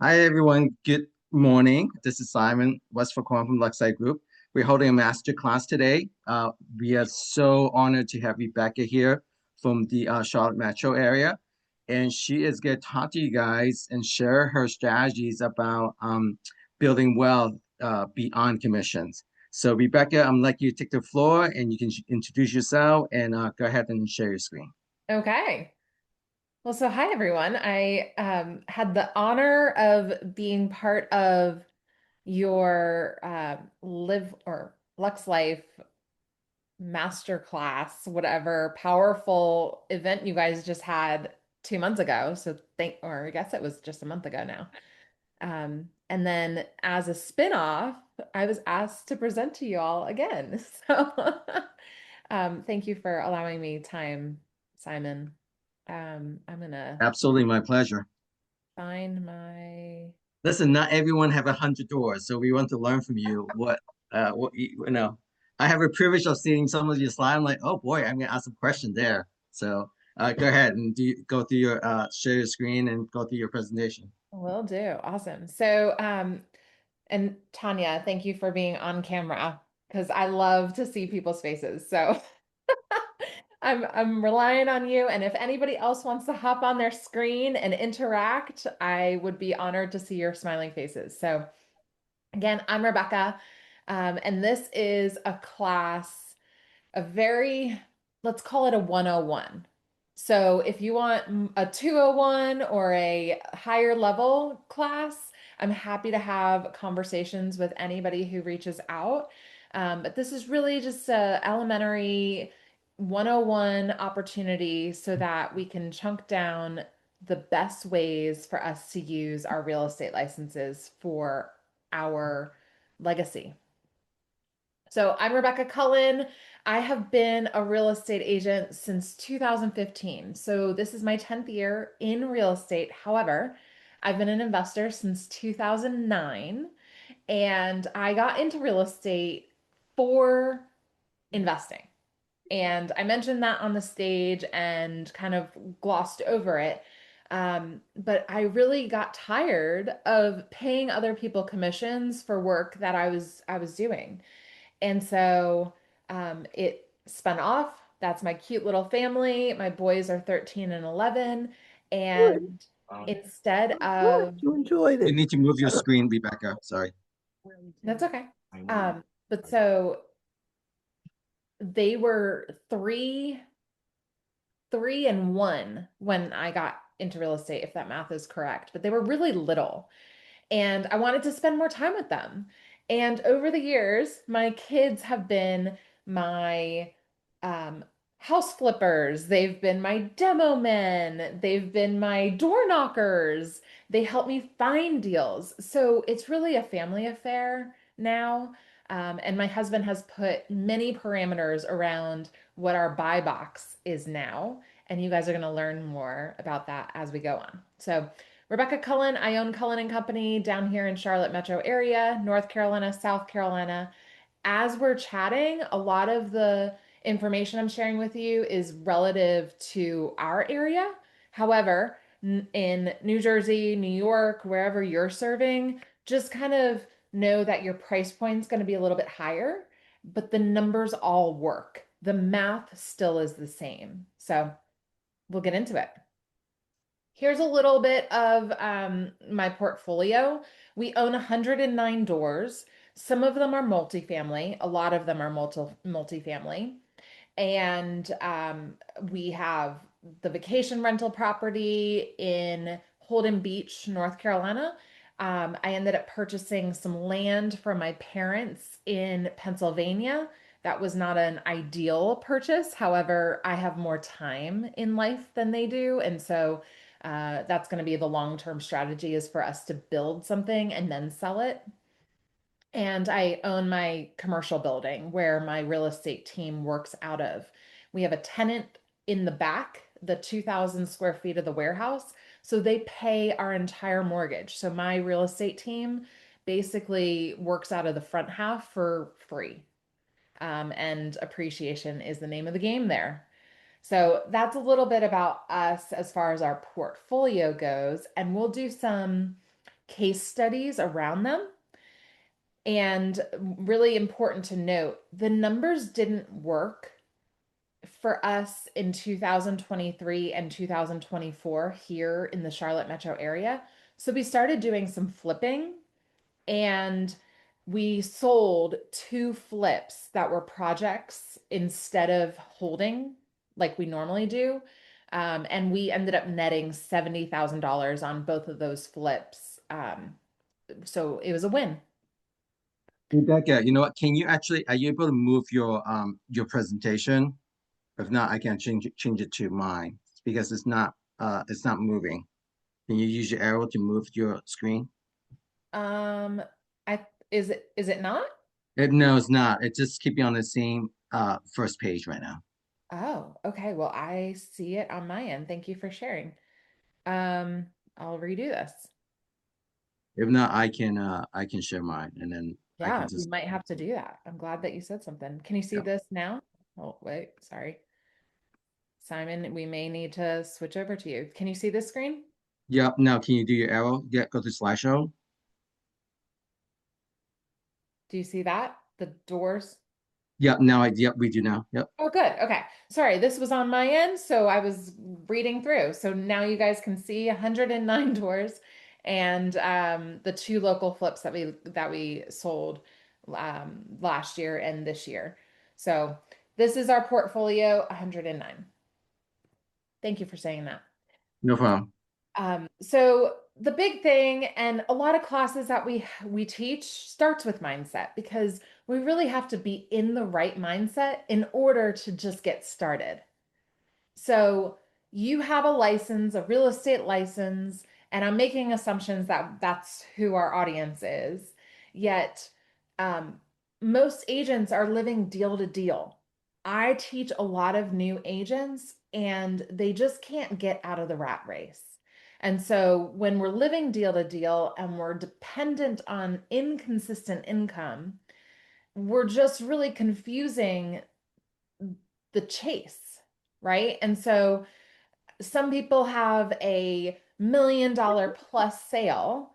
Hi, everyone. Good morning. This is Simon Westford calling from Luxite Group. We're holding a master class today. We are so honored to have Rebecca here from the Charlotte metro area. And she is going to talk to you guys and share her strategies about building wealth beyond commissions. So, Rebecca, I'm like you to take the floor and you can introduce yourself and go ahead and share your screen. Okay. Well, so hi everyone. I had the honor of being part of your Live or Lux Life MasterClass, whatever powerful event you guys just had 2 months ago. Or I guess it was just a month ago now. And then as a spin-off, I was asked to present to you all again. So thank you for allowing me time, Simon. I'm gonna Absolutely, my pleasure. find my. Listen, not everyone have 100 doors, so we want to learn from you what you know. I have a privilege of seeing some of your slides. I'm like, oh boy, I'm gonna ask some questions there. So go ahead and go through your share your screen and go through your presentation. Will do. Awesome. So, and Tanya, thank you for being on camera because I love to see people's faces. So I'm relying on you. And if anybody else wants to hop on their screen and interact, I would be honored to see your smiling faces. So again, I'm Rebecca, and this is a class, a very, let's call it a 101. So if you want a 201 or a higher level class, I'm happy to have conversations with anybody who reaches out. But this is really just a elementary 101 opportunity so that we can chunk down the best ways for us to use our real estate licenses for our legacy. So I'm Rebecca Cullen. I have been a real estate agent since 2015. So this is my 10th year in real estate. However, I've been an investor since 2009, and I got into real estate for investing. And I mentioned that on the stage and kind of glossed over it. But I really got tired of paying other people commissions for work that I was doing. And so it spun off. That's my cute little family. My boys are 13 and 11. Good. And Um, instead I'm glad of, you enjoyed you it. need to move your screen, Rebecca. Sorry. that's okay. But so they were three and one when I got into real estate, if that math is correct, but they were really little. And I wanted to spend more time with them. And over the years, my kids have been my um, house flippers. They've been my demo men. They've been my door knockers. They help me find deals. So it's really a family affair now. And my husband has put many parameters around what our buy box is now. And you guys are going to learn more about that as we go on. So, Rebecca Cullen, I own Cullen Company down here in Charlotte metro area, North Carolina, South Carolina. As we're chatting, a lot of the information I'm sharing with you is relative to our area. However, in New Jersey, New York, wherever you're serving, just kind of know that your price point is going to be a little bit higher, but the numbers all work. The math still is the same. So we'll get into it. Here's a little bit of my portfolio. We own 109 doors. Some of them are multifamily, a lot of them are multifamily. And we have the vacation rental property in Holden Beach, North Carolina. I ended up purchasing some land from my parents in Pennsylvania. That was not an ideal purchase. However, I have more time in life than they do. And so that's going to be the long-term strategy is for us to build something and then sell it. And I own my commercial building where my real estate team works out of. We have a tenant in the back, the 2,000 square feet of the warehouse. So they pay our entire mortgage. So my real estate team basically works out of the front half for free. And appreciation is the name of the game there. So that's a little bit about us as far as our portfolio goes. And we'll do some case studies around them. And really important to note, the numbers didn't work for us in 2023 and 2024 here in the Charlotte metro area. So we started doing some flipping, and we sold two flips that were projects instead of holding like we normally do. And we ended up netting $70,000 on both of those flips. So it was a win. Rebecca, you know what? Are you able to move your presentation? If not, I can change it to mine because it's not moving. Can you use your arrow to move your screen? Um, I is it not? No, it's not. It just keep you on the same first page right now. Oh, okay. Well, I see it on my end. Thank you for sharing. Um, I'll redo this. If not, I can share mine and then I can Yeah, we just might have to do that. I'm glad that you said something. Can you see yeah. this now? Oh, wait, sorry. Simon, we may need to switch over to you. Can you see this screen? Yep. Now can you do your arrow? Yeah, go to slideshow. Do you see that? The doors? Yep, yep, we do now. Yep. Oh, good. Okay. Sorry, this was on my end, so I was reading through. So now you guys can see 109 doors and the two local flips that we sold last year and this year. So this is our portfolio, 109. Thank you for saying that. No problem. So the big thing and a lot of classes that we teach starts with mindset because we really have to be in the right mindset in order to just get started. So you have a license, a real estate license, and I'm making assumptions that that's who our audience is. Yet, um, most agents are living deal to deal. I teach a lot of new agents, and they just can't get out of the rat race. And so, when we're living deal to deal and we're dependent on inconsistent income, we're just really confusing the chase, right? And so, some people have $1 million plus sale.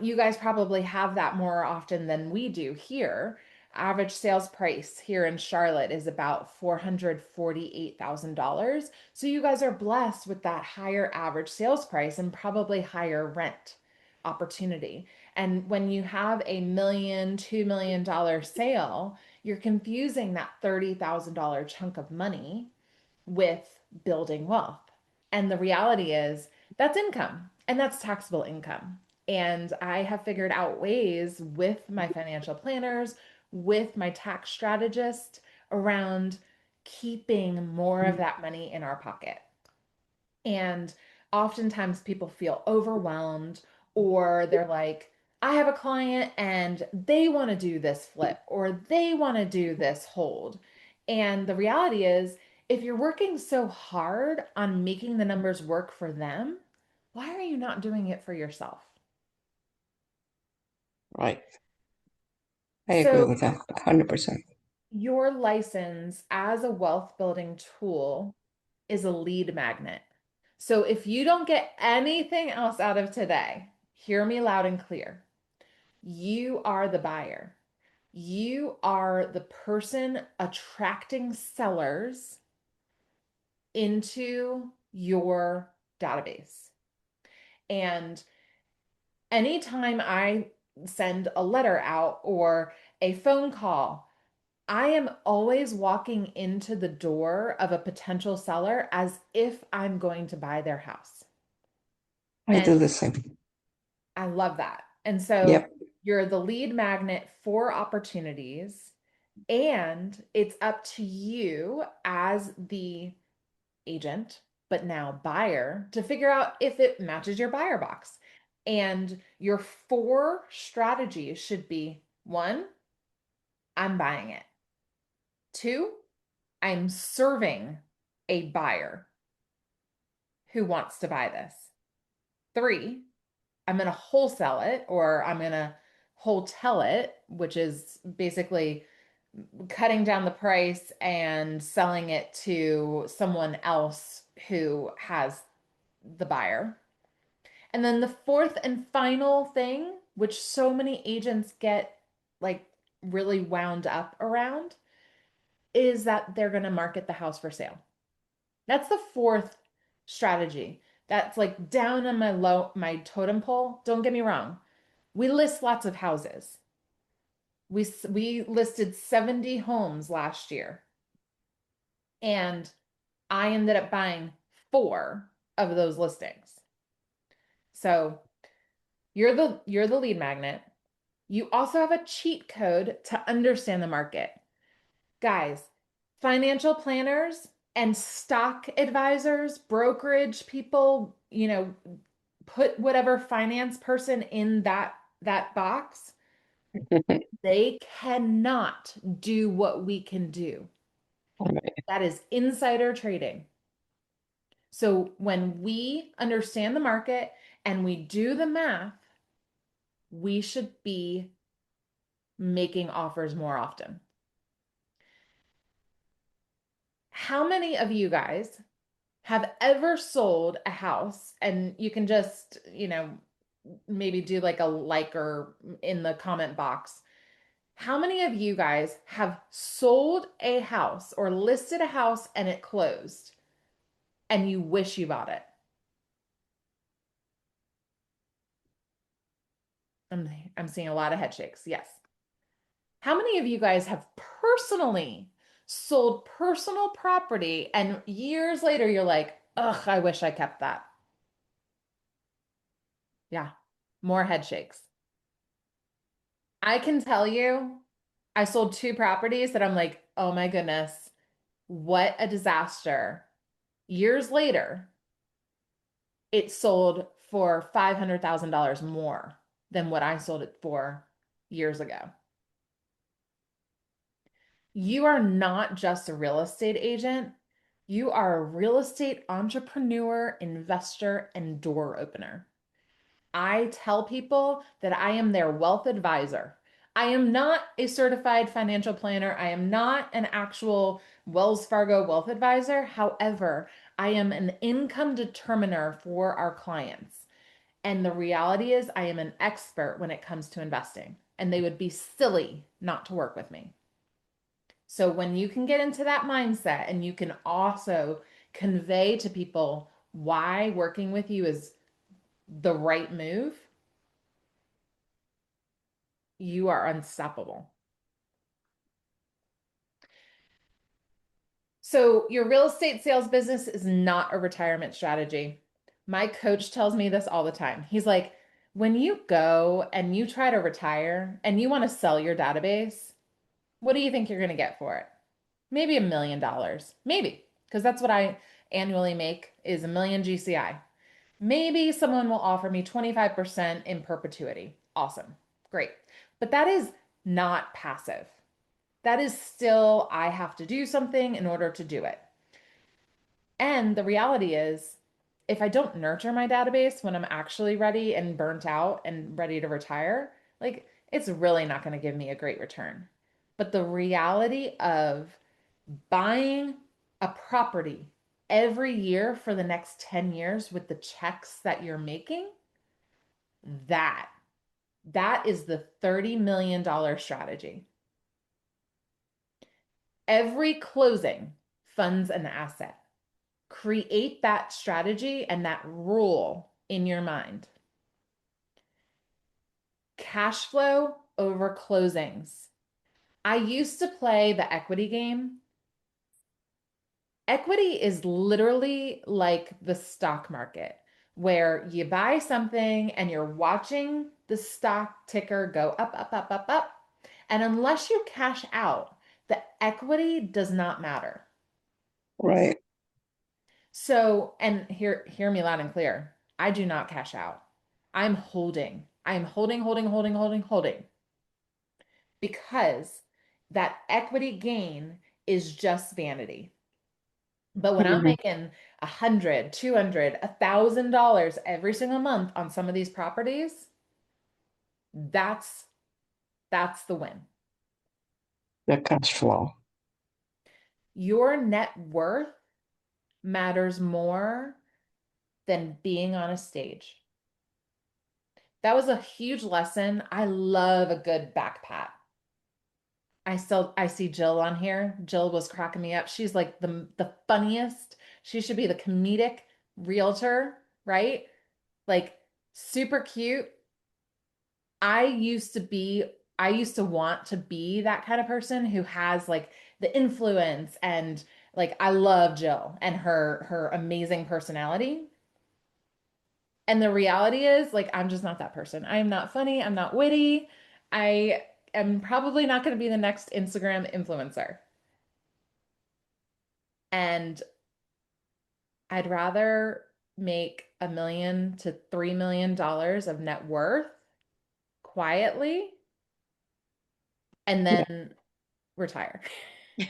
You guys probably have that more often than we do here. Average sales price here in Charlotte is about $448,000. So you guys are blessed with that higher average sales price and probably higher rent opportunity. And when you have a million, $2 million sale, you're confusing that $30,000 chunk of money with building wealth. And the reality is that's income and that's taxable income. And I have figured out ways with my financial planners, with my tax strategist around keeping more of that money in our pocket. And oftentimes people feel overwhelmed or they're like, I have a client and they want to do this flip or they want to do this hold. And the reality is, if you're working so hard on making the numbers work for them, why are you not doing it for yourself? Right. I agree So, with that 100%. your license as a wealth building tool is a lead magnet. So if you don't get anything else out of today, hear me loud and clear. You are the buyer. You are the person attracting sellers into your database. And anytime I send a letter out or a phone call, I am always walking into the door of a potential seller as if I'm going to buy their house. I And do the same. I love that. And so Yep. you're the lead magnet for opportunities, and it's up to you as the agent, but now buyer, to figure out if it matches your buyer box. And your four strategies should be one, I'm buying it. Two, I'm serving a buyer who wants to buy this. Three, I'm going to wholesale it or I'm going to wholesale it, which is basically cutting down the price and selling it to someone else who has the buyer. And then the fourth and final thing, which so many agents get like really wound up around, is that they're going to market the house for sale. That's the fourth strategy. That's like down on my totem pole. Don't get me wrong. We list lots of houses. We listed 70 homes last year, and I ended up buying 4 of those listings. So you're the lead magnet. You also have a cheat code to understand the market. Guys, financial planners and stock advisors, brokerage people, put whatever finance person in that box. They cannot do what we can do. Right. That is insider trading. So when we understand the market and we do the math, we should be making offers more often. How many of you guys have ever sold a house, and you can just, maybe do like a or in the comment box. How many of you guys have sold a house or listed a house and it closed and you wish you bought it? I'm seeing a lot of head shakes. Yes. How many of you guys have personally sold personal property and years later you're like, ugh, I wish I kept that? Yeah, more head shakes. I can tell you, I sold 2 properties that I'm like, oh my goodness, what a disaster. Years later, it sold for $500,000 more than what I sold it for years ago. You are not just a real estate agent. You are a real estate entrepreneur, investor, and door opener. I tell people that I am their wealth advisor. I am not a certified financial planner. I am not an actual Wells Fargo wealth advisor. However, I am an income determiner for our clients. And the reality is, I am an expert when it comes to investing, and they would be silly not to work with me. So when you can get into that mindset and you can also convey to people why working with you is the right move, you are unstoppable. So your real estate sales business is not a retirement strategy. My coach tells me this all the time. He's like, when you go and you try to retire and you want to sell your database, what do you think you're going to get for it? Maybe $1 million. Maybe, because that's what I annually make is $1 million GCI. Maybe someone will offer me 25% in perpetuity. Awesome. Great. But that is not passive. That is still, I have to do something in order to do it. And the reality is, if I don't nurture my database when I'm actually ready and burnt out and ready to retire, like it's really not going to give me a great return. But the reality of buying a property every year for the next 10 years with the checks that you're making, that is the $30 million strategy. Every closing funds an asset. Create that strategy and that rule in your mind. Cash flow over closings. I used to play the equity game. Equity is literally like the stock market, where you buy something and you're watching the stock ticker go up, up, up, up, up. And unless you cash out, the equity does not matter. Right. So, and hear me loud and clear. I do not cash out. I'm holding. I'm holding, holding, holding, holding, holding. Because that equity gain is just vanity. But when I'm Mhm. making $100, $200, $1,000 every single month on some of these properties, that's the win. The cash flow. Your net worth matters more than being on a stage. That was a huge lesson. I love a good back pat. I see Jill on here. Jill was cracking me up. She's like the funniest. She should be the comedic realtor, right? Like super cute. I used to be, I used to want to be that kind of person who has like the influence and like I love Jill and her amazing personality. And the reality is like I'm just not that person. I am not funny, I'm not witty. I am probably not going to be the next Instagram influencer. And I'd rather make $1 million to $3 million of net worth quietly and Yeah. then retire. And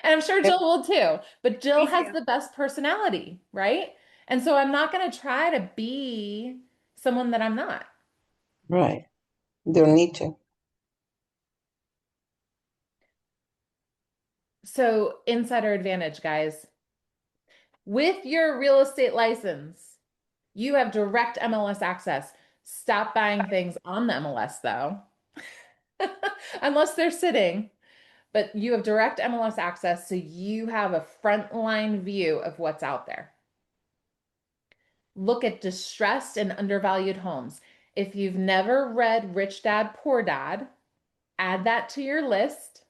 I'm sure Yep. Jill will too, but Jill Me has too. the best personality, right? And so I'm not going to try to be someone that I'm not. Right. Don't need to. So, insider advantage, guys. With your real estate license, you have direct MLS access. Stop buying things on the MLS though, unless they're sitting, but you have direct MLS access, so you have a frontline view of what's out there. Look at distressed and undervalued homes. If you've never read Rich Dad, Poor Dad, add that to your list.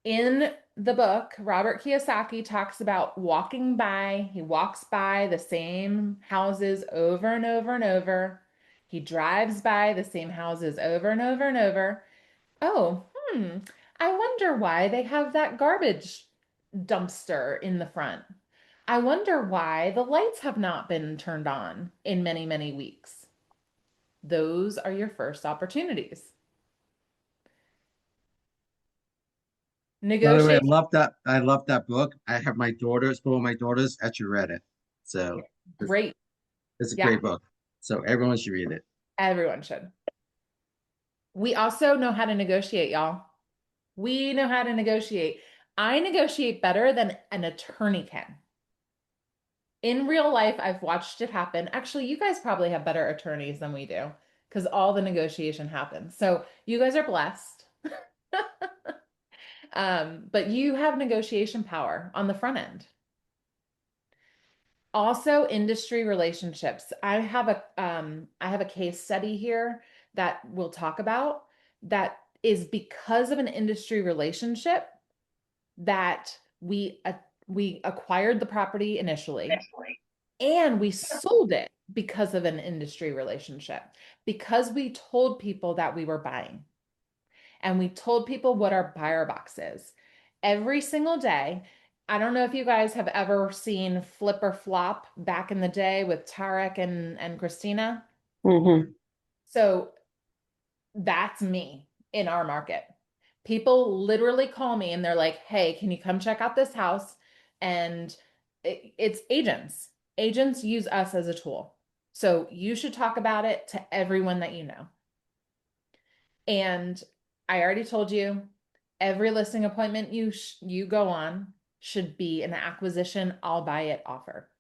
In the book, Robert Kiyosaki talks about walking by. He walks by the same houses over and over and over. He drives by the same houses over and over and over. Oh, I wonder why they have that garbage dumpster in the front. I wonder why the lights have not been turned on in many, many weeks. Those are your first opportunities. By the way, Negotiate. I love that book. I have my daughters, both of my daughters actually read it. So Great. it's a Yeah, great book. So everyone should read it. everyone should. We also know how to negotiate, y'all. We know how to negotiate. I negotiate better than an attorney can. In real life, I've watched it happen. Actually, you guys probably have better attorneys than we do because all the negotiation happens. So you guys are blessed. But you have negotiation power on the front end. Also, industry relationships. I have a case study here that we'll talk about that is because of an industry relationship that we acquired the property initially and we sold it because of an industry relationship, because we told people that we were buying and we told people what our buyer box is every single day. I don't know if you guys have ever seen Flip or Flop back in the day with Tarek and Christina. Mm-hmm. So that's me in our market. People literally call me and they're like, hey, can you come check out this house? And it's agents. Agents use us as a tool. So you should talk about it to everyone that you know. And I already told you, every listing appointment you go on should be an acquisition, I'll buy it offer.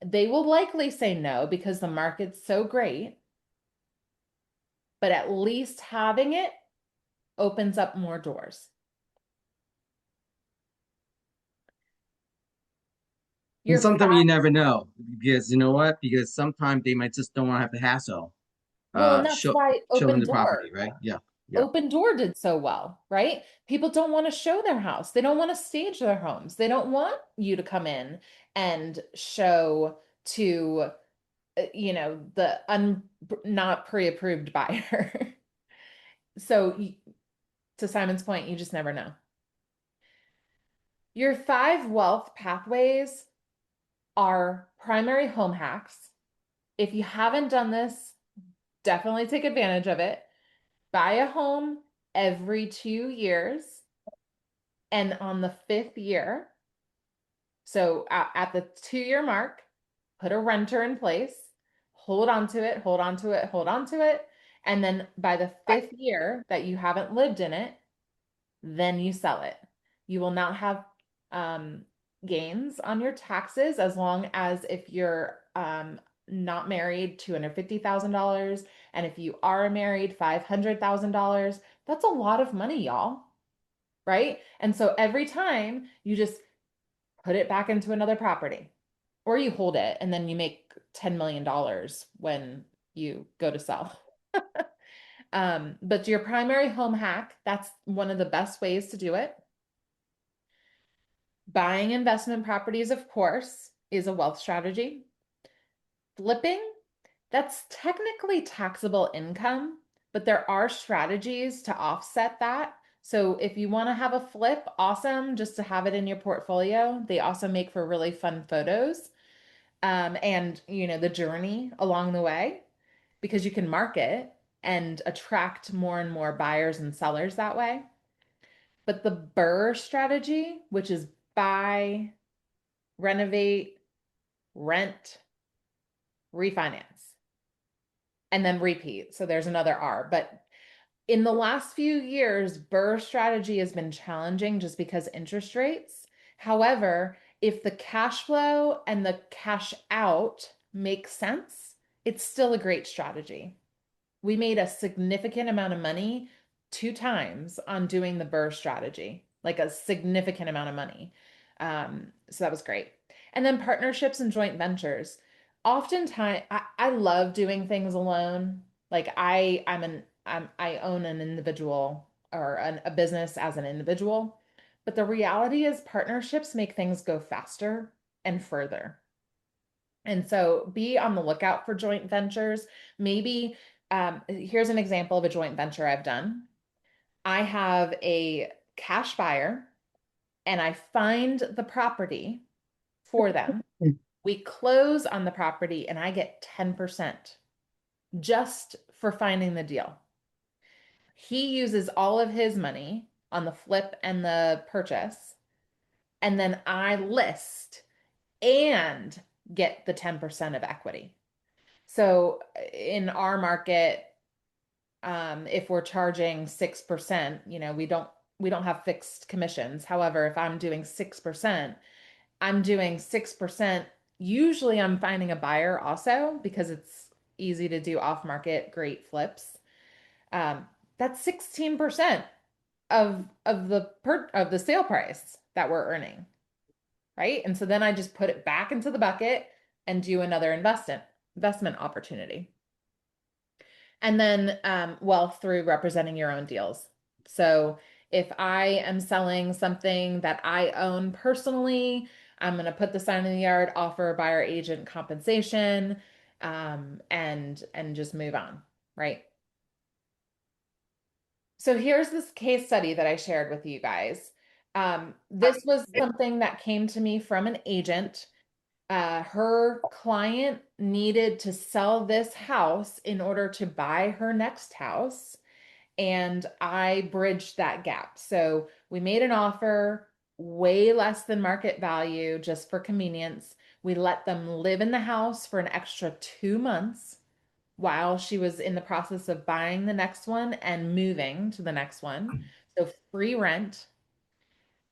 They will likely say no because the market's so great, but at least having it opens up more doors. And Your sometimes five, you never know because you know what? Because sometimes they might just don't want to have the hassle. well, and that's Show why show them open the door. property, right? Yeah. Yeah. Open Door did so well, right? People don't want to show their house. They don't want to stage their homes. They don't want you to come in and show to, the not pre-approved buyer. So to Simon's point, you just never know. Your 5 wealth pathways are primary home hacks. If you haven't done this, definitely take advantage of it. Buy a home every 2 years. And on the 5th year, so at the 2-year mark, put a renter in place, hold on to it, hold on to it, hold on to it. And then by the 5th year that you haven't lived in it, then you sell it. You will not have gains on your taxes as long as if you're not married, $250,000. And if you are married, $500,000. That's a lot of money, y'all. Right? And so every time you just put it back into another property or you hold it and then you make $10 million when you go to sell. But your primary home hack, that's one of the best ways to do it. Buying investment properties, of course, is a wealth strategy. Flipping, that's technically taxable income, but there are strategies to offset that. So if you want to have a flip, awesome, just to have it in your portfolio. They also make for really fun photos, and the journey along the way, because you can market and attract more and more buyers and sellers that way. But the BRRRR strategy, which is buy, renovate, rent, refinance, and then repeat. So there's another R. But in the last few years, BRRRR strategy has been challenging just because interest rates. However, if the cash flow and the cash out make sense, it's still a great strategy. We made a significant amount of money 2 times on doing the BRRRR strategy, like a significant amount of money. So that was great. And then partnerships and joint ventures. Oftentimes, I love doing things alone. Like I own an individual or a business as an individual, but the reality is partnerships make things go faster and further. And so be on the lookout for joint ventures. Maybe here's an example of a joint venture I've done. I have a cash buyer and I find the property for them. We close on the property and I get 10% just for finding the deal. He uses all of his money on the flip and the purchase, and then I list and get the 10% of equity. So in our market, if we're charging 6%, we don't have fixed commissions. However, if I'm doing 6%, I'm doing 6%. Usually I'm finding a buyer also because it's easy to do off market, great flips. That's 16% of the sale price that we're earning, right? And so then I just put it back into the bucket and do another investment opportunity. And then wealth through representing your own deals. So if I am selling something that I own personally, I'm going to put the sign in the yard, offer buyer agent compensation, and just move on, right? So here's this case study that I shared with you guys. This was something that came to me from an agent. Her client needed to sell this house in order to buy her next house, and I bridged that gap. So we made an offer way less than market value just for convenience. We let them live in the house for an extra 2 months while she was in the process of buying the next one and moving to the next one. So free rent.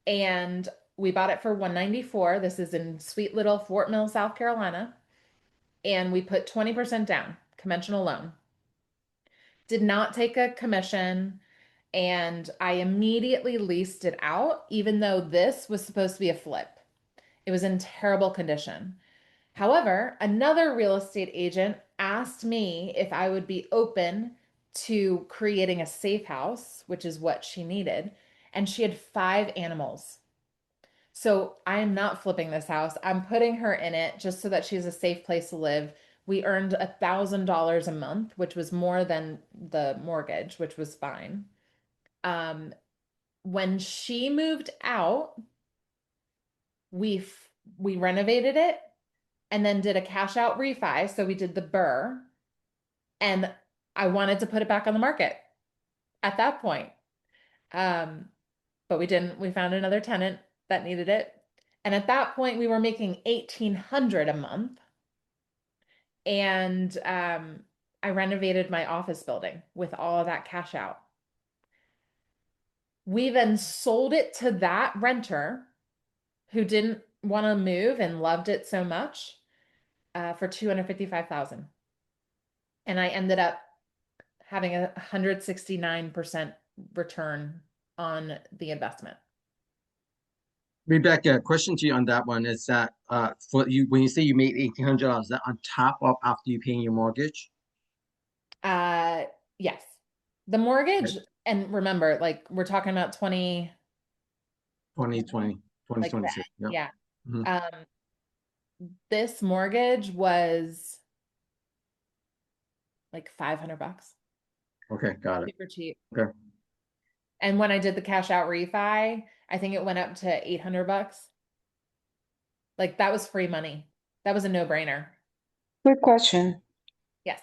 And we bought it for 194. This is in sweet little Fort Mill, South Carolina. And we put 20% down, conventional loan. Did not take a commission. And I immediately leased it out, even though this was supposed to be a flip. It was in terrible condition. However, another real estate agent asked me if I would be open to creating a safe house, which is what she needed. And she had 5 animals. So I am not flipping this house. I'm putting her in it just so that she's a safe place to live. We earned $1,000 a month, which was more than the mortgage, which was fine. When she moved out, we we renovated it and then did a cash out refi. So we did the BRRRR, and I wanted to put it back on the market at that point. But we didn't. We found another tenant that needed it. And at that point, we were making $1,800 a month. And I renovated my office building with all of that cash out. We then sold it to that renter who didn't want to move and loved it so much. for 255,000. And I ended up having a 169% return on the investment. Rebecca, question to you on that one is that for you when you say you made $1,800, is that on top of after you paying your mortgage? Yes. The mortgage, and remember, like we're talking about 2020, like that. 2026. Yep. Yeah. Mhm. This mortgage was like $500. Okay, got it. Super cheap. Okay. And when I did the cash out refi, I think it went up to $800. Like that was free money. That was a no-brainer. Quick question. Yes.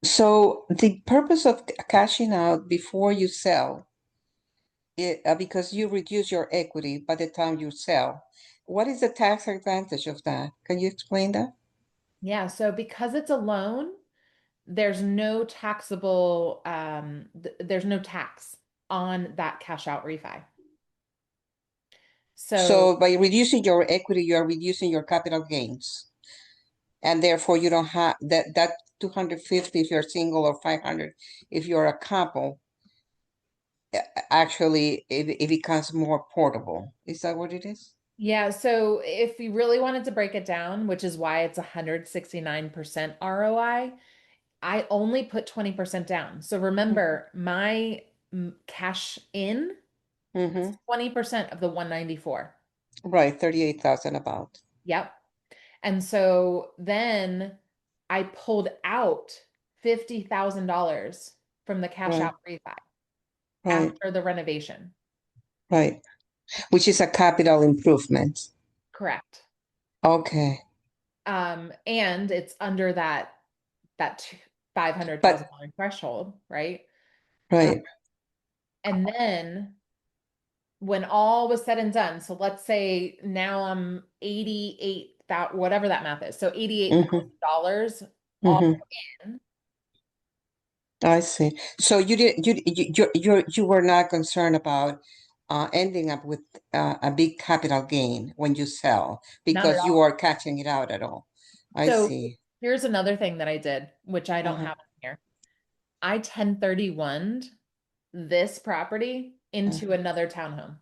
So the purpose of cashing out before you sell, because you reduce your equity by the time you sell, what is the tax advantage of that? Can you explain that? Yeah. So because it's a loan, there's no taxable, there's no tax on that cash out refi. So So by reducing your equity, you are reducing your capital gains. And therefore you don't have that 250 if you're single or 500 if you're a couple. Actually, it becomes more portable. Is that what it is? yeah, so if you really wanted to break it down, which is why it's 169% ROI, I only put 20% down. So remember, my cash in is Mm-hmm. 20% of the 194. Right, 38,000 about. Yep. And so then I pulled out $50,000 from the cash Right, out refi right, after the renovation. right. Which is a capital improvement. Correct. Okay. And it's under that But $500,000 threshold, right? Uh, right. and then when all was said and done, so let's say now I'm 88,000, whatever that math is. So Mm-hmm. $88,000 all Mm-hmm. in. I see. So you were not concerned about ending up with a big capital gain when you sell Not at because you all. are catching it out at all. I So see. here's another thing that I did, which I don't Uh-huh. have in here. I 1031'd this property into Uh-huh. another townhome.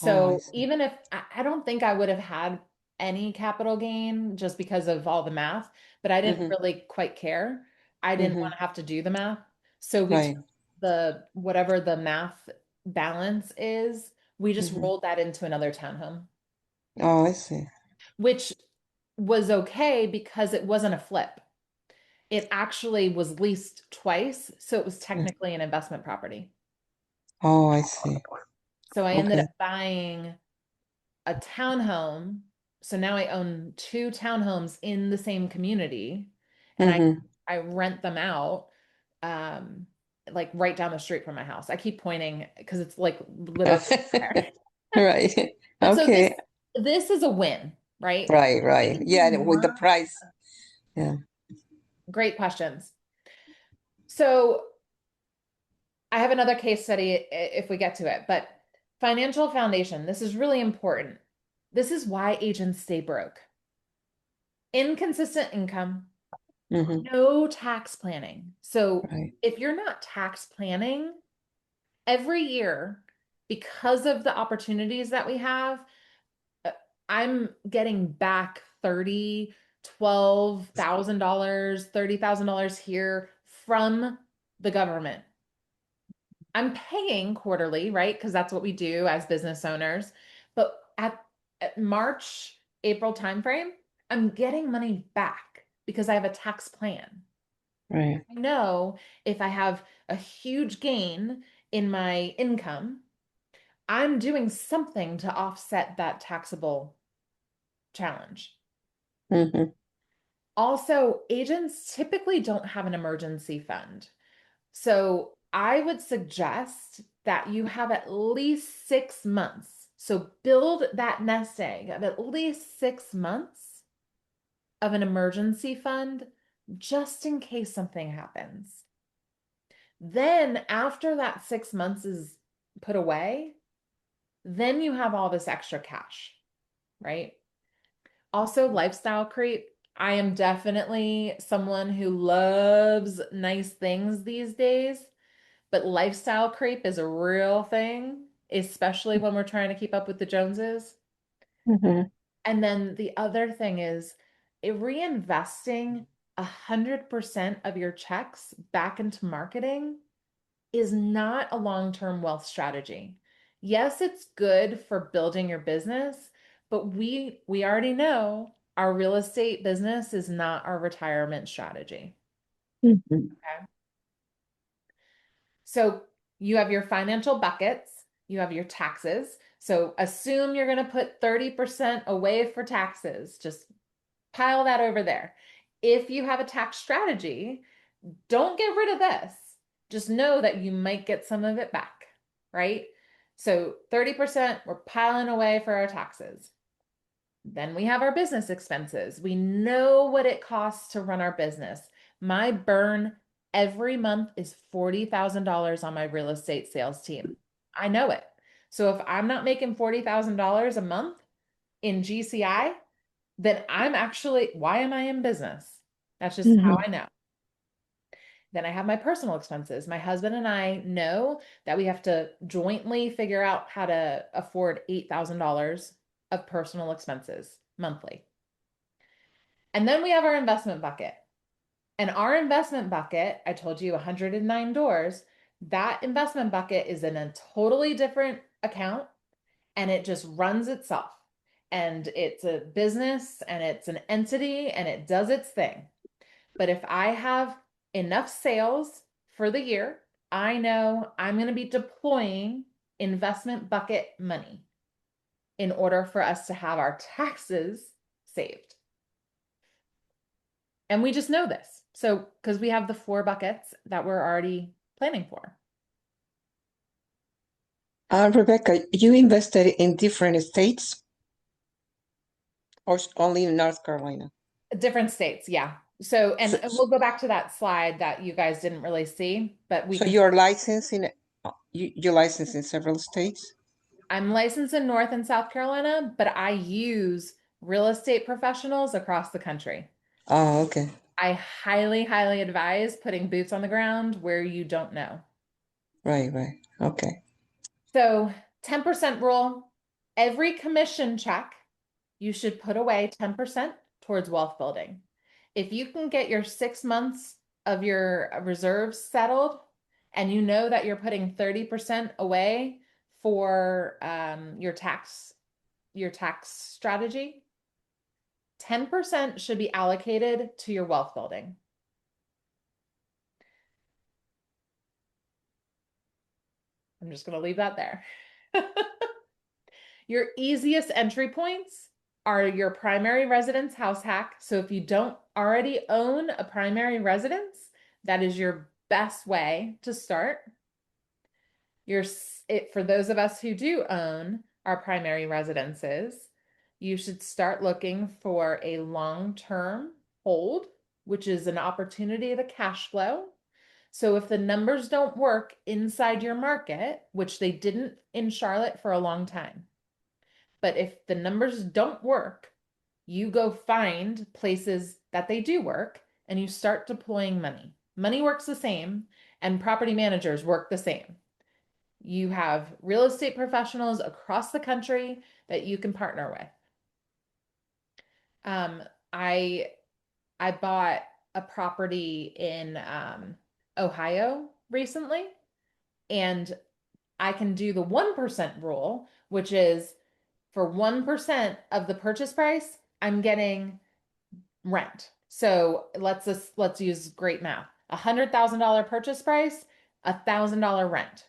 Oh, I So see. even if I don't think I would have had any capital gain just because of all the math, but I didn't Mm-hmm. really quite care. I didn't Mm-hmm. want to have to do the math. So we took Right. the whatever the math balance is, we just Mm-hmm. rolled that into another townhome, Oh, I see. which was okay because it wasn't a flip. It actually was leased twice, so it was Mm. technically an investment property. Oh, I see. So I ended Okay. up buying a townhome. So now I own two townhomes in the same community, and Mm-hmm. I rent them out um like right down the street from my house. I keep pointing because it's like literally there. Right. But so this Okay. this is a win, right? Right, right. Making Yeah, with the more price. Yeah. great questions. So I have another case study if we get to it, but financial foundation, this is really important. This is why agents stay broke. Inconsistent income, Mm-hmm. no tax planning. So Right. if you're not tax planning every year, because of the opportunities that we have, uh, I'm getting back 30, $12,000, $30,000 here from the government. I'm paying quarterly, right? Because that's what we do as business owners. But at March, April timeframe, I'm getting money back because I have a tax plan. Right. I know if I have a huge gain in my income, I'm doing something to offset that taxable challenge. Mm-hmm. Also, agents typically don't have an emergency fund. So I would suggest that you have at least 6 months. So build that nest egg of at least 6 months of an emergency fund just in case something happens. Then, after that 6 months is put away, then you have all this extra cash, right? Also, lifestyle creep. I am definitely someone who loves nice things these days, but lifestyle creep is a real thing, especially when we're trying to keep up with the Joneses. Mhm. And then the other thing is reinvesting 100% of your checks back into marketing is not a long-term wealth strategy. Yes, it's good for building your business, but we already know our real estate business is not our retirement strategy. Mhm. Okay. So you have your financial buckets, you have your taxes. So assume you're going to put 30% away for taxes. Just pile that over there. If you have a tax strategy, don't get rid of this. Just know that you might get some of it back, right? So 30% we're piling away for our taxes. Then we have our business expenses. We know what it costs to run our business. My burn every month is $40,000 on my real estate sales team. I know it. So if I'm not making $40,000 a month in GCI, then I'm actually, why am I in business? That's just how Mhm. I know. Then I have my personal expenses. My husband and I know that we have to jointly figure out how to afford $8,000 of personal expenses monthly. And then we have our investment bucket. And our investment bucket, I told you 109 doors, that investment bucket is in a totally different account and it just runs itself. And it's a business and it's an entity and it does its thing. But if I have enough sales for the year, I know I'm going to be deploying investment bucket money in order for us to have our taxes saved. And we just know this. So, because we have the 4 buckets that we're already planning for. Rebecca, you invested in different states or only in North Carolina? Different states, yeah. So, So, and we'll go back to that slide that you guys didn't really see, but we so can. you're licensed in you're licensed in several states? I'm licensed in North and South Carolina, but I use real estate professionals across the country. Oh, okay. I highly, highly advise putting boots on the ground where you don't know. Right, right. Okay. So, 10% rule, every commission check, you should put away 10% towards wealth building. If you can get your 6 months of your reserves settled and you know that you're putting 30% away for your tax strategy, 10% should be allocated to your wealth building. I'm just going to leave that there. Your easiest entry points are your primary residence house hack. So if you don't already own a primary residence, that is your best way to start. For those of us who do own our primary residences, you should start looking for a long-term hold, which is an opportunity to cash flow. So if the numbers don't work inside your market, which they didn't in Charlotte for a long time, but if the numbers don't work, you go find places that they do work and you start deploying money. Money works the same, and property managers work the same. You have real estate professionals across the country that you can partner with. Um, I I bought a property in Ohio recently, and I can do the 1% rule, which is for 1% of the purchase price, I'm getting rent. So let's use great math. $100,000 purchase price, $1,000 rent.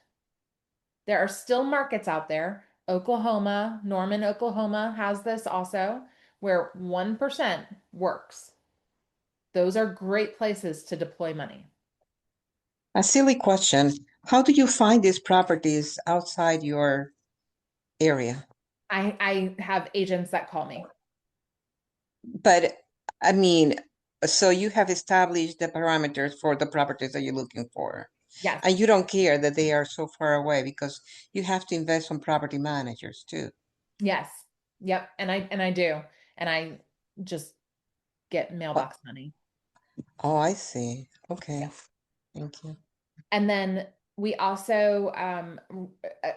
There are still markets out there. Oklahoma, Norman, Oklahoma has this also, where 1% works. Those are great places to deploy money. A silly question. How do you find these properties outside your area? I have agents that call me. But I mean, so you have established the parameters for the properties that you're looking for. Yes. And you don't care that they are so far away because you have to invest on property managers too. Yes. Yep. And I do. And just get mailbox money. Oh, I see. Okay. Thank you. And then we also,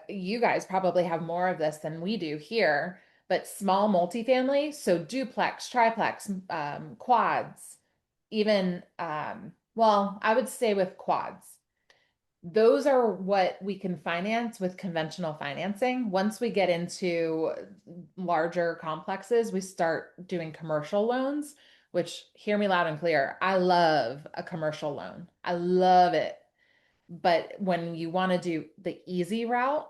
you guys probably have more of this than we do here, but small multifamily, so duplex, triplex, quads, even, well, I would say with quads. Those are what we can finance with conventional financing. Once we get into larger complexes, we start doing commercial loans, which hear me loud and clear. I love a commercial loan. I love it. But when you want to do the easy route,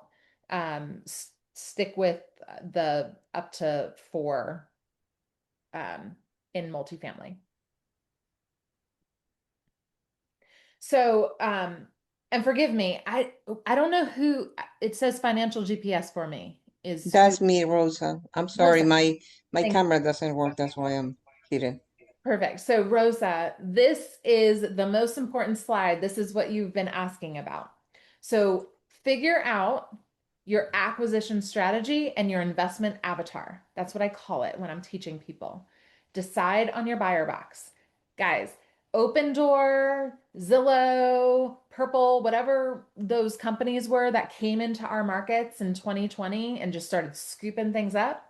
stick with the up to 4 in multifamily. So, and forgive me, I don't know who it says financial GPS for me is who. That's me, Rosa. I'm sorry, Rosa. my Thank you. camera doesn't work. That's why I'm hidden. Perfect. So, Rosa, this is the most important slide. This is what you've been asking about. So, figure out your acquisition strategy and your investment avatar. That's what I call it when I'm teaching people. Decide on your buyer box. Guys, Open Door, Zillow, Purple, whatever those companies were that came into our markets in 2020 and just started scooping things up,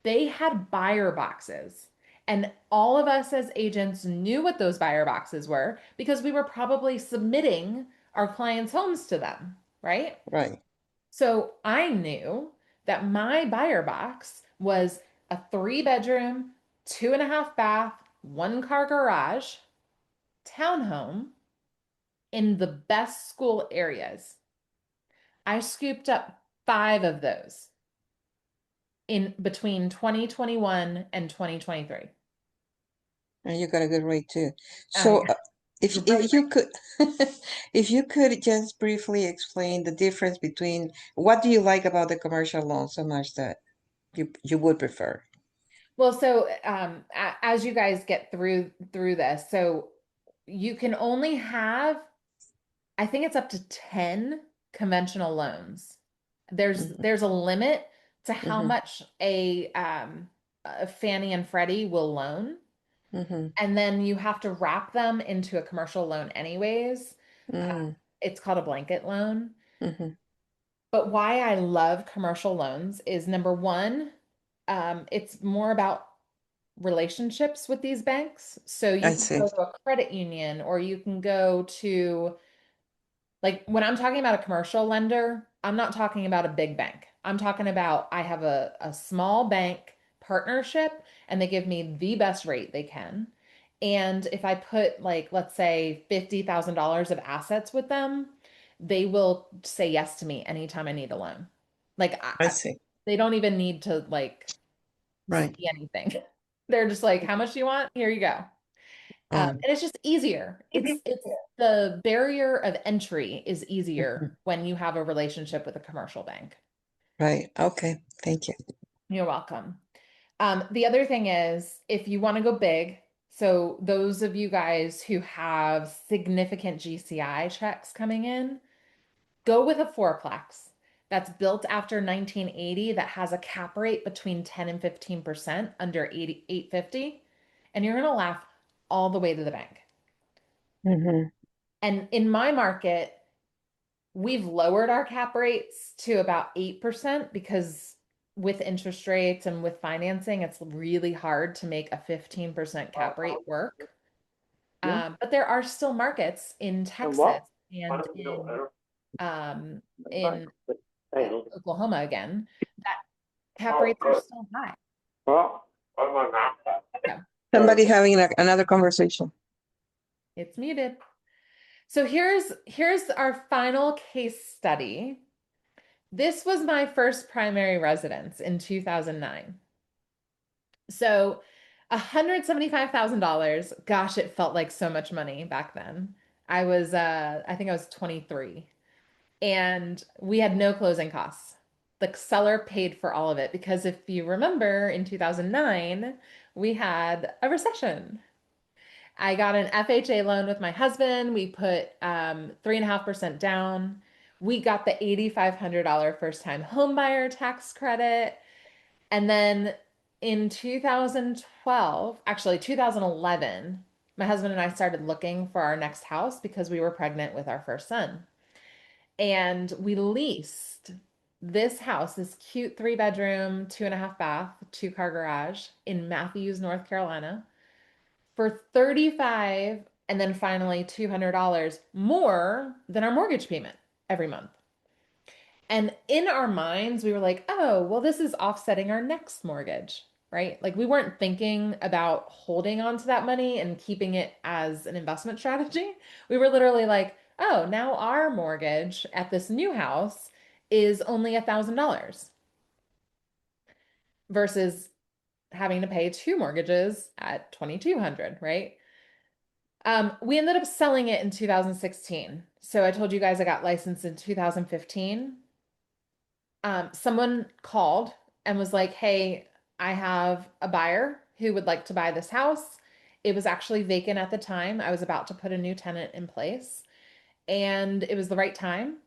they had buyer boxes. And all of us as agents knew what those buyer boxes were because we were probably submitting our clients' homes to them, right? Right. So I knew that my buyer box was a 3-bedroom, 2.5 bath, 1-car garage townhome in the best school areas. I scooped up 5 of those in between 2021 and 2023. And you got a good rate too. I So, if you could if you could just briefly explain the difference between what do you like about the commercial loan so much that you would prefer? Well, so as you guys get through this, so you can only have, I think it's up to 10 conventional loans. Mm-hmm. There's a limit to how Mm-hmm. much a Fannie and Freddie will loan, Mm-hmm. and then you have to wrap them into a commercial loan anyways. Uh, Mm-hmm. it's called a blanket loan. Mm-hmm. But why I love commercial loans is number one, it's more about relationships with these banks. So you I can see. go to a credit union or you can go to, like, when I'm talking about a commercial lender, I'm not talking about a big bank. I'm talking about I have a small bank partnership and they give me the best rate they can. And if I put, like, let's say $50,000 of assets with them, they will say yes to me anytime I need a loan. Like, I see. they don't even need to, like, Right. see anything. They're just like, how much do you want? Here you go. Um, And it's just easier. It's the barrier of entry is mhm. easier when you have a relationship with a commercial bank. Right. Okay. Thank you. You're welcome. The other thing is if you want to go big, so those of you guys who have significant GCI checks coming in, go with a fourplex that's built after 1980 that has a cap rate between 10 and 15% under 850, and you're going to laugh all the way to the bank. Mm-hmm. And in my market, we've lowered our cap rates to about 8% because with interest rates and with financing, it's really hard to make a 15% cap rate work. But there are still markets in Texas and um, in Oklahoma again that cap rates are still high. So Somebody having another conversation. it's muted. So here's our final case study. This was my first primary residence in 2009. So $175,000. Gosh, it felt like so much money back then. I think I was 23 and we had no closing costs. The seller paid for all of it because if you remember in 2009, we had a recession. I got an FHA loan with my husband. We put 3.5% down. We got the $8,500 first time home buyer tax credit. And then in 2012, actually 2011, my husband and I started looking for our next house because we were pregnant with our first son. And we leased this house, this cute 3 bedroom, 2.5 bath, 2 car garage in Matthews, North Carolina for 35 and then finally $200 more than our mortgage payment every month. And in our minds, we were like, oh, well, this is offsetting our next mortgage, right? Like we weren't thinking about holding on to that money and keeping it as an investment strategy. We were literally like, oh, now our mortgage at this new house is only $1,000 versus having to pay 2 mortgages at 2,200, right? We ended up selling it in 2016. So I told you guys I got licensed in 2015. Someone called and was like, hey, I have a buyer who would like to buy this house. It was actually vacant at the time. I was about to put a new tenant in place, and it was the right time.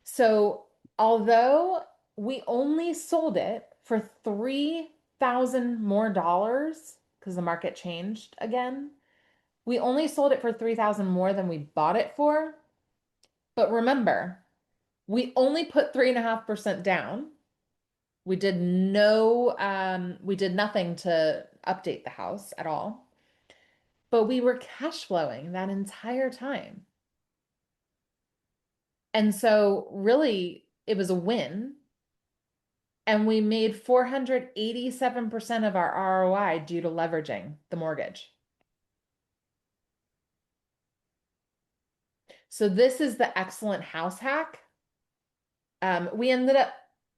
So, although we only sold it for 3,000 more dollars because the market changed again, we only sold it for 3,000 more than we bought it for. But remember, we only put 3.5% down. We did we did nothing to update the house at all, but we were cash flowing that entire time. And so really it was a win. And we made 487% of our ROI due to leveraging the mortgage. So this is the excellent house hack. We ended up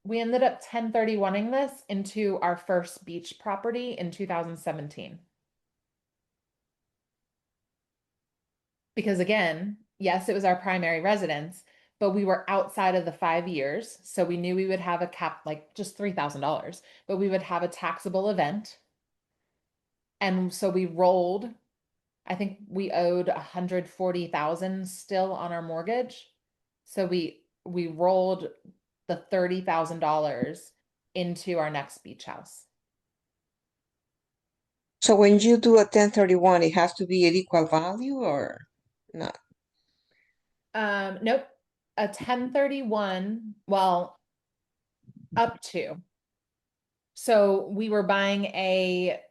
1031ing this into our first beach property in 2017. Because again, yes, it was our primary residence, but we were outside of the 5 years. So we knew we would have a cap, like just $3,000, but we would have a taxable event. And so we rolled, I think we owed 140,000 still on our mortgage. So we rolled the $30,000 into our next beach house. So when you do a 1031, it has to be at equal value or not? Nope. A 1031, well, up to. So we were buying a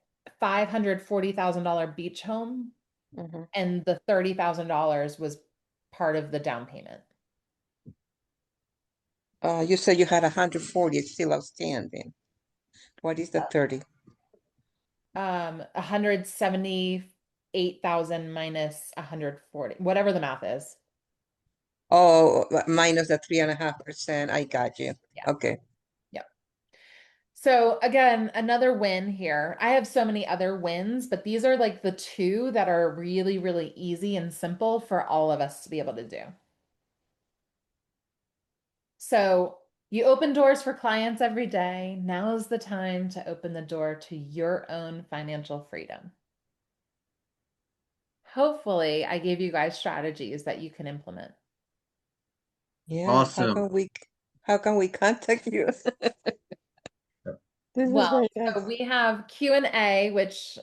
$540,000 beach home, Mhm. and the $30,000 was part of the down payment. You said you had 140 still outstanding. What is the 30? 178,000 minus 140, whatever the math is. Oh, minus the 3.5%. I got you. Yeah. Okay. Yep. So again, another win here. I have so many other wins, but these are like the two that are really, really easy and simple for all of us to be able to do. So you open doors for clients every day. Now is the time to open the door to your own financial freedom. Hopefully, I gave you guys strategies that you can implement. Yeah. Awesome. How can we contact you? This is Well, very so nice. we have Q&A, which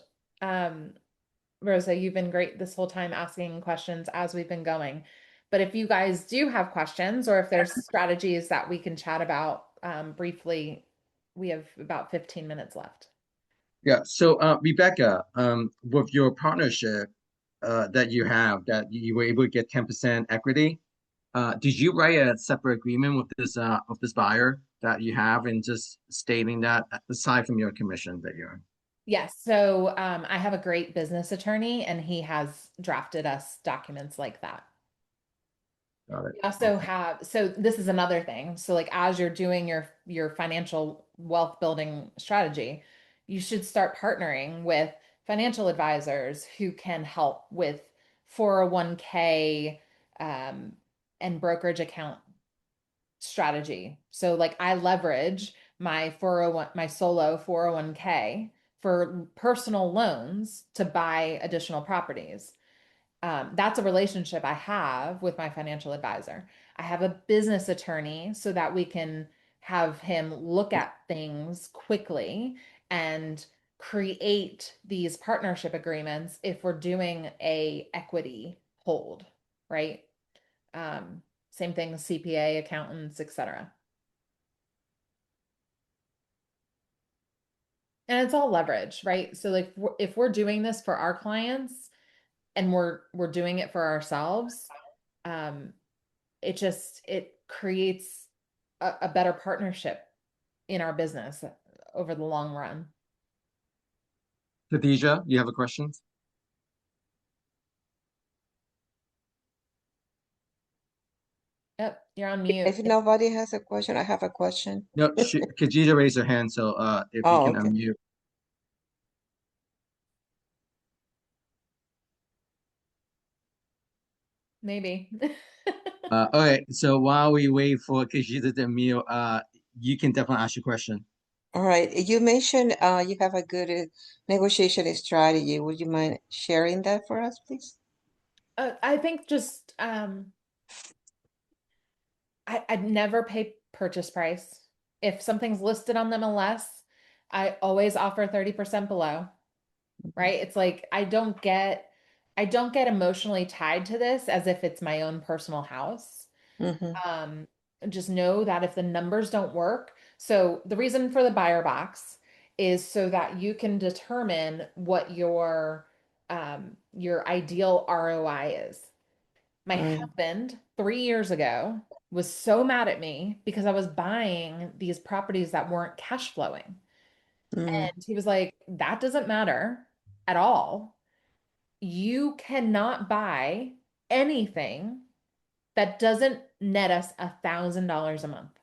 Rosa, you've been great this whole time asking questions as we've been going. But if you guys do have questions or if there's strategies that we can chat about briefly, we have about 15 minutes left. Yeah. So, Rebecca, with your partnership that you have, that you were able to get 10% equity, did you write a separate agreement with this buyer that you have, and just stating that aside from your commission that you're? Yes. So I have a great business attorney, and he has drafted us documents like that. Got it. We also have, so this is another thing. So like as you're doing your financial wealth building strategy, you should start partnering with financial advisors who can help with 401k and brokerage account strategy. So like I leverage my 401 my solo 401k for personal loans to buy additional properties. That's a relationship I have with my financial advisor. I have a business attorney so that we can have him look at things quickly and create these partnership agreements if we're doing a equity hold, right? Um, Same thing with CPA, accountants, etc. And it's all leverage, right? So like if we're doing this for our clients and we're doing it for ourselves, um, it creates a better partnership in our business over the long run. Khadija, you have a question? Yep, you're on mute. If nobody has a question, I have a question. No, Khadija raised her hand, so if you Oh, can okay. unmute. Maybe. Okay, so while we wait for Khadija to unmute, you can definitely ask your question. All right. You mentioned you have a good negotiation strategy. Would you mind sharing that for us, please? I think just I'd never pay purchase price. If something's listed on the MLS, I always offer 30% below, right? It's like I don't get emotionally tied to this as if it's my own personal house. Mm-hmm. Um, just know that if the numbers don't work, so the reason for the buyer box is so that you can determine what your ideal ROI is. My Right. husband 3 years ago was so mad at me because I was buying these properties that weren't cash flowing. Mm, And he was like, that doesn't matter at all. You cannot buy anything that doesn't net us $1,000 a month.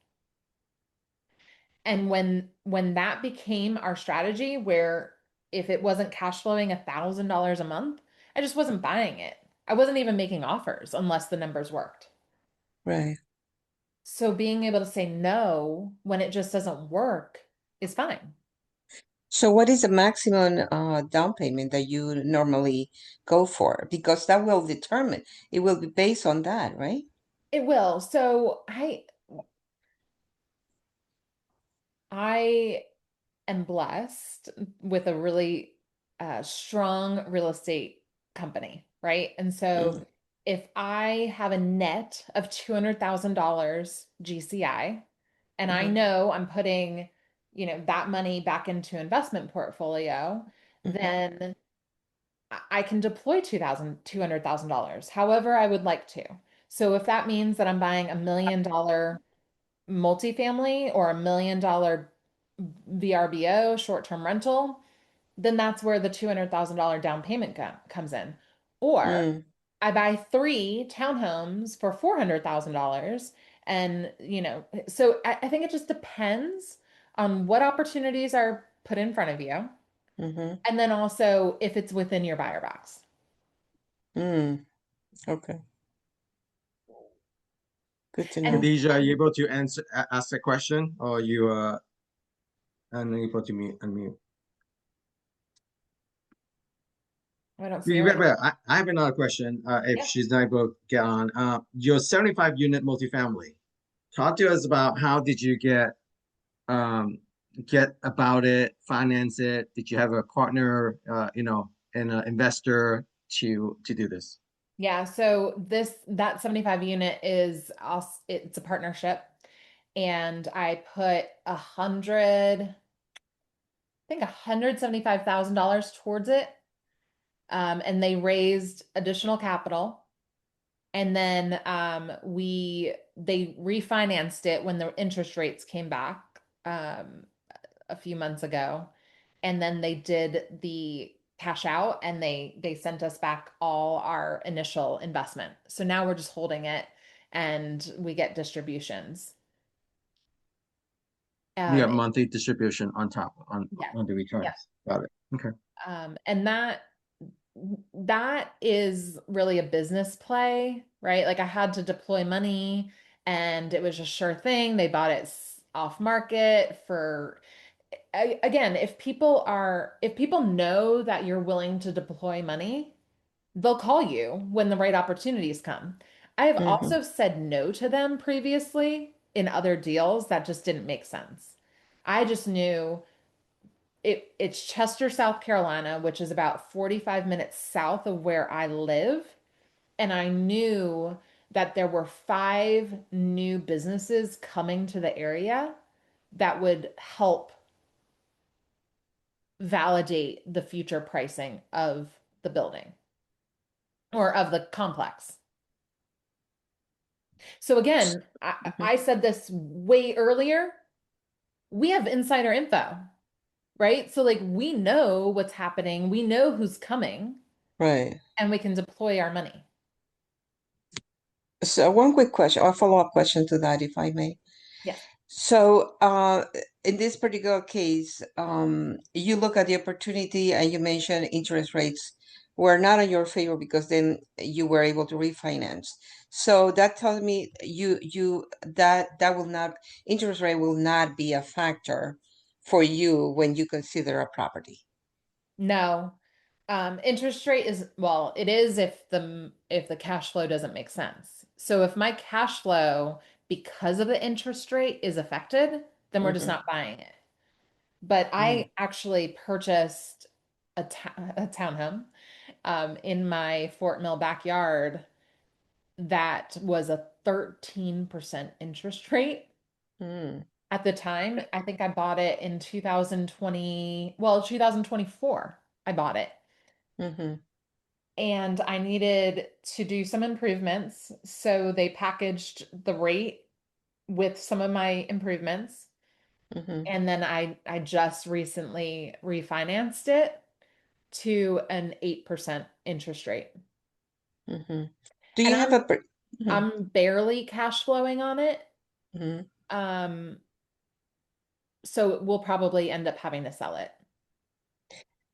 And when that became our strategy, where if it wasn't cash flowing $1,000 a month, I just wasn't buying it. I wasn't even making offers unless the numbers worked. right. So being able to say no when it just doesn't work is fine. So what is the maximum down payment that you normally go for? Because that will determine, it will be based on that, right? It will. So I am blessed with a really strong real estate company, right? And so Mm, if I have a net of $200,000 GCI, and I mm-hmm, know I'm putting, that money back into investment portfolio, mm-hmm, then I can deploy $200,000 however I would like to. So if that means that I'm buying $1 million multifamily or $1 million VRBO, short-term rental, then that's where the $200,000 down payment comes in. Or mm, I buy three townhomes for $400,000. And, so I think it just depends on what opportunities are put in front of you. mm-hmm, And then also if it's within your buyer box. mm. Okay, good to And know. Khadija, are you able to ask the question, or you unable to unmute? I don't see Yeah, her right. I have another question. If Yeah. she's not able to get on, your 75 unit multifamily. Talk to us about how did you um get about it, finance it? Did you have a partner, and an investor to do this? Yeah, so that 75 unit is also, it's a partnership, and I put 175,000 towards it. And they raised additional capital, and then they refinanced it when the interest rates came back a few months ago, and then they did the cash out, and they sent us back all our initial investment. So now we're just holding it, and we get distributions. You Um, have monthly distribution on top yeah, on the yeah. returns. Got it. Okay. And that is really a business play, right? Like I had to deploy money and it was a sure thing. They bought it off market for again, if people know that you're willing to deploy money, they'll call you when the right opportunities come. I have Mm-hmm, also said no to them previously in other deals that just didn't make sense. I just knew it's Chester, South Carolina, which is about 45 minutes south of where I live. And I knew that there were five new businesses coming to the area that would help validate the future pricing of the building or of the complex. So again, Mhm. I said this way earlier. We have insider info, right? So like we know what's happening, we know who's coming, Right. and we can deploy our money. So one quick question, or follow-up question to that, if I may. Yes. So, in this particular case, you look at the opportunity and you mentioned interest rates were not in your favor because then you were able to refinance. So that tells me that will not, interest rate will not be a factor for you when you consider a property. No. Interest rate is, well, it is if the cash flow doesn't make sense. So if my cash flow because of the interest rate is affected, then we're just Mm-hmm. not buying it. But I actually purchased a townhome in my Fort Mill backyard that was a 13% interest rate Mm-hmm. at the time. I think I bought it in 2020, well, 2024, I bought it. Mm-hmm. And I needed to do some improvements. So they packaged the rate with some of my improvements. Mm-hmm. And then I just recently refinanced it to an 8% interest rate. Mm-hmm. Do And you have Mhm. I'm barely cash flowing on it. Mhm. Um, so we'll probably end up having to sell it.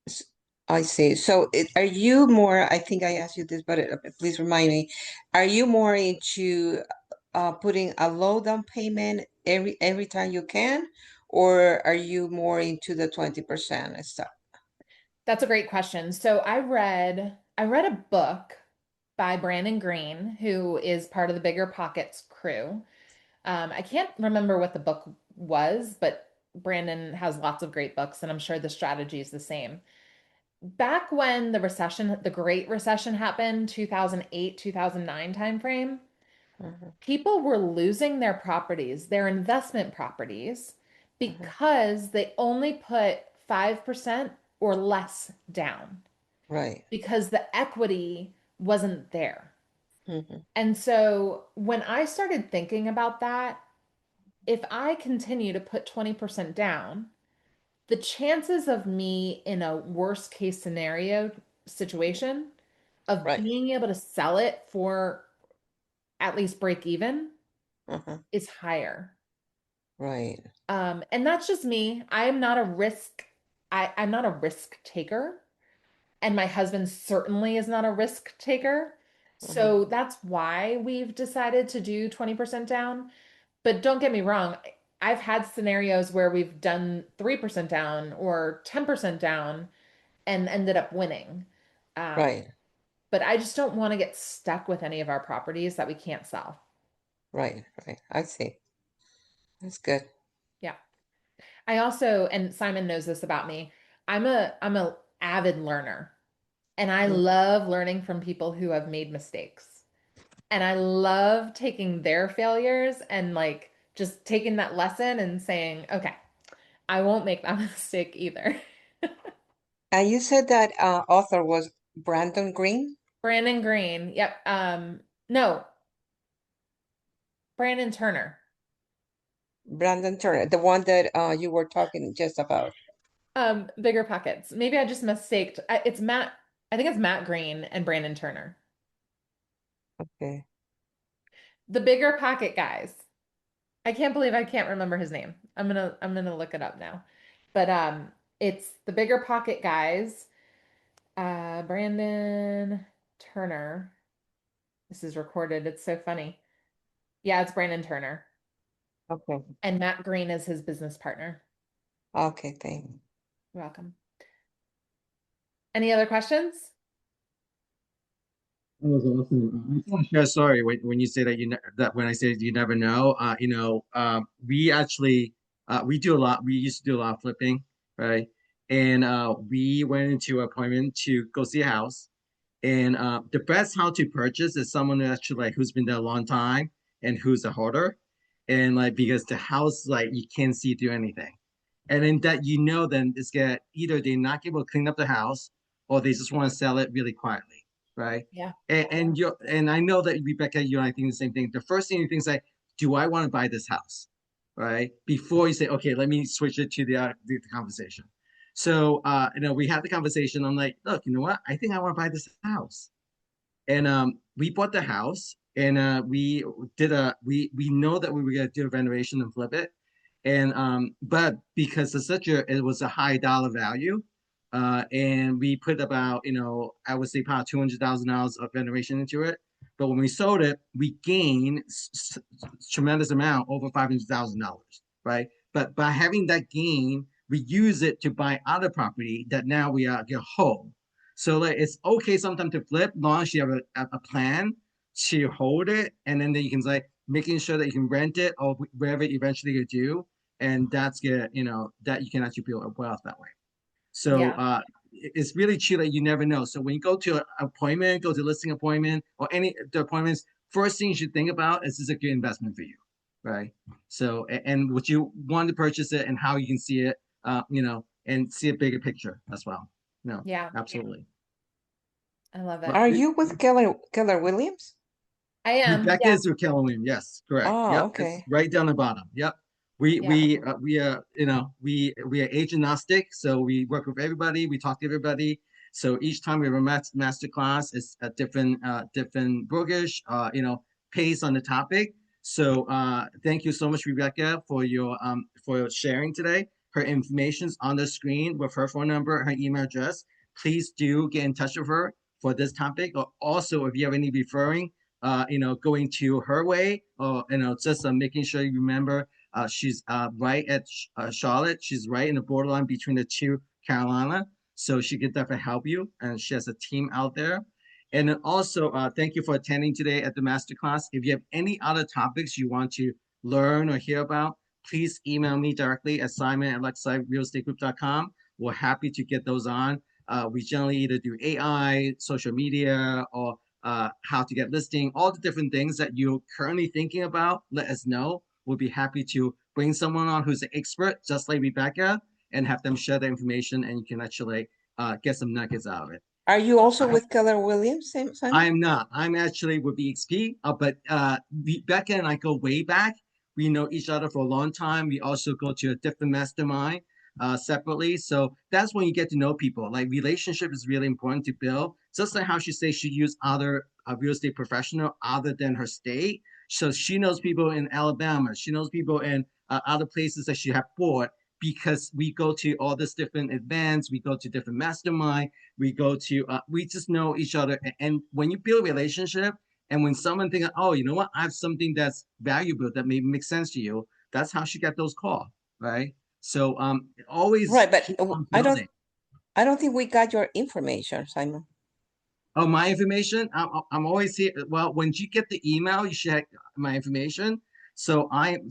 S- I see. So are you more, I think I asked you this, but please remind me, are you more into putting a low down payment every time you can, or are you more into the 20% and stuff? That's a great question. So I read a book by Brandon Green, who is part of the Bigger Pockets crew. I can't remember what the book was, but Brandon has lots of great books, and I'm sure the strategy is the same. Back when the Great Recession happened, 2008, 2009 timeframe, Mhm. people were losing their properties, their investment properties, Mhm. because they only put 5% or less down Right. because the equity wasn't there. Mhm. And so when I started thinking about that, if I continue to put 20% down, the chances of me in a worst case scenario situation of Right. being able to sell it for at least break even Uh-huh. is higher. Right. And that's just me. I'm not a risk taker, and my husband certainly is not a risk taker. Mhm. So that's why we've decided to do 20% down. But don't get me wrong, I've had scenarios where we've done 3% down or 10% down and ended up winning. Um, Right. but I just don't want to get stuck with any of our properties that we can't sell. Right. Right. I see. That's good. Yeah. I also, and Simon knows this about me, I'm a avid learner, and I Mhm. love learning from people who have made mistakes. And I love taking their failures and like just taking that lesson and saying, okay, I won't make that mistake either. And you said that author was Brandon Green? Brandon Green. Yep. No, Brandon Turner. Brandon Turner, the one that you were talking just about. Bigger Pockets. Maybe I just mistaked. It's Matt. I think it's Matt Green and Brandon Turner. Okay. The Bigger Pocket guys. I can't believe I can't remember his name. I'm gonna look it up now. But it's the Bigger Pocket guys. Brandon Turner. This is recorded. It's so funny. Yeah, it's Brandon Turner. Okay. And Matt Green is his business partner. Okay, thank you. You're welcome. Any other questions? That was awesome. I just want to share a story when you say that that when I say you never know, we actually we do a lot. We used to do a lot of flipping, right? and we went into an appointment to go see a house. And the best how to purchase is someone who actually like who's been there a long time and who's a hoarder, and like because the house like you can't see through anything, and then that then it's gonna either they're not able to clean up the house or they just want to sell it really quietly, right? Yeah. And I know that Rebecca, you and I think the same thing. The first thing you think is like, do I want to buy this house, right? Before you say, okay, let me switch it to the conversation. So we had the conversation. I'm like, look, you know what? I think I want to buy this house. And we bought the house, and we know that we were gonna do a renovation and flip it. And but because it was a high dollar value, and we put about, I would say about $200,000 of renovation into it. But when we sold it, we gained tremendous amount, over $500,000, right? But by having that gain, we use it to buy other property that now we are get whole. So like it's okay sometimes to flip, long as you have a plan to hold it, and then you can like making sure that you can rent it or wherever eventually you do, and that's good, that you can actually build a wealth that way. So it's really true that you never know. So when you go to an appointment, go to listing appointment or any the appointments, first thing you should think about is this a good investment for you, right? So and would you want to purchase it and how you can see it, and see a bigger picture as well. No, Yeah. absolutely. I love it. Are you with Keller Williams? I am. Rebecca is with Keller Williams. Yes, correct. Oh, Yep, okay. it's right down the bottom. Yep. We are age agnostic, so we work with everybody. We talk to everybody. So each time we have a master class, it's a different brokerage, pays on the topic. So thank you so much, Rebecca, for your sharing today. Her information's on the screen with her phone number, her email address. Please do get in touch with her for this topic. Or also, if you have any referring, going to her way, or just making sure you remember she's right at Charlotte. She's right in the borderline between the two Carolina, so she could definitely help you, and she has a team out there. And then also, thank you for attending today at the masterclass. If you have any other topics you want to learn or hear about, please email me directly at simon@luxiderealestategroup.com. We're happy to get those on. We generally either do AI, social media, or how to get listing, all the different things that you're currently thinking about. Let us know. We'll be happy to bring someone on who's an expert, just like Rebecca, and have them share the information, and you can actually get some nuggets out of it. Are you also with Keller Williams, Simon? I am not. I'm actually with EXP, but Rebecca and I go way back. We know each other for a long time. We also go to a different mastermind separately. So that's when you get to know people. Like relationship is really important to build. Just like how she says she used other real estate professional other than her state. So she knows people in Alabama. She knows people in other places that she have bought, because we go to all these different events. We go to different mastermind. We go to, we just know each other. And when you build a relationship, and when someone thinks, oh, you know what, I have something that's valuable that may make sense to you, that's how she got those calls, right? So always Right, but I don't think we got your information, Simon. Oh, my information? I'm always here. Well, when you get the email, you should have my information. So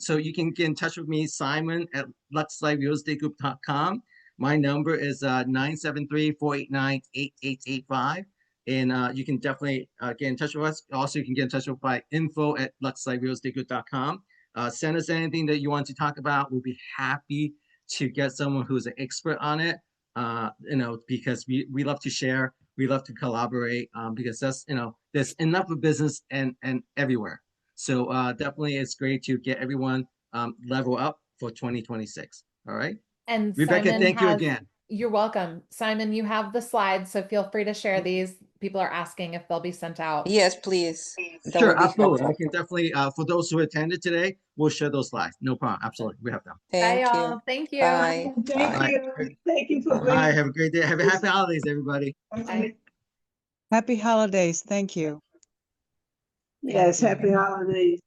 you can get in touch with me, Simon at luxiderealestategroup.com. My number is 973-489-8885. And you can definitely get in touch with us. Also, you can get in touch with by info@luxiderealestategroup.com. Send us anything that you want to talk about. We'll be happy to get someone who's an expert on it. Because we love to share. We love to collaborate, because that's, there's enough of business and everywhere. So definitely it's great to get everyone level up for 2026. All right. And Rebecca, Simon thank you again. You're welcome. Simon, you have the slides, so feel free to share these. People are asking if they'll be sent out. Yes, please. Sure, absolutely. I can definitely, for those who attended today, we'll share those slides. No problem. Absolutely. We have them. Thank Bye, you. y'all. Thank you. Bye. Thank you. Thank you for bringing. Bye. Have a great day. Have a happy holidays, everybody. Bye. Happy holidays. Thank you. Yes, happy holidays.